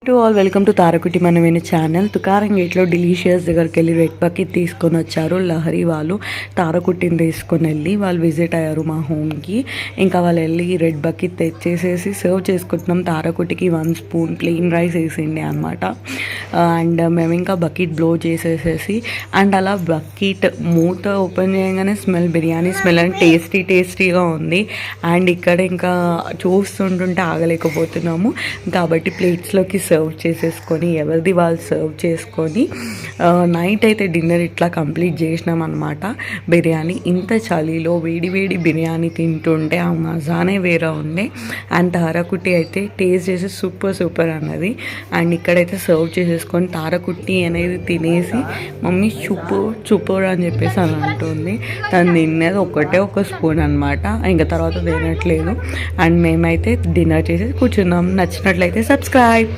To all welcome to తారకుటి మనమైన channel. Tukaram గేట్లో డిలీషియస్ దగ్గరికి వెళ్ళి రెడ్ బకెట్ తీసుకొని వచ్చారు లహరి వాళ్ళు. తారకుట్టిని తీసుకొని వెళ్ళి వాళ్ళు విజిట్ అయ్యారు మా హోమ్కి. ఇంకా వాళ్ళు వెళ్ళి రెడ్ బకెట్ తెచ్చేసేసి సర్వ్ చేసుకుంటున్నాం. తారకుటికి 1 స్పూన్ ప్లెయిన్ రైస్ వేసిండే అనమాట. అండ్ మేము ఇంకా బకెట్ బ్లో చేసేసేసి అండ్ అలా బకెట్ మూత ఓపెన్ చేయగానే స్మెల్, బిర్యానీ స్మెల్ అని టేస్టీగా ఉంది. అండ్ ఇక్కడ ఇంకా చూస్తుంటుంటే ఆగలేకపోతున్నాము కాబట్టి ప్లేట్స్లోకి సర్వ్ చేసేసుకొని ఎవరిది వాళ్ళు సర్వ్ చేసుకొని నైట్ అయితే డిన్నర్ ఇట్లా కంప్లీట్ చేసినాం అనమాట. బిర్యానీ ఇంత చలిలో వేడి బిర్యానీ తింటుంటే ఆ మజానే వేరే ఉండే. అండ్ తారకుట్టి అయితే టేస్ట్ చేసి సూపర్ అన్నది. అండ్ ఇక్కడైతే సర్వ్ చేసేసుకొని తారకుట్టి అనేది తినేసి మమ్మీ చూపర్ అని చెప్పేసి అని అంటుంది. తను తినేది ఒక స్పూన్ అనమాట. ఇంకా తర్వాత తినట్లేదు. అండ్ మేమైతే డిన్నర్ చేసి కూర్చున్నాం. నచ్చినట్లయితే సబ్స్క్రైబ్.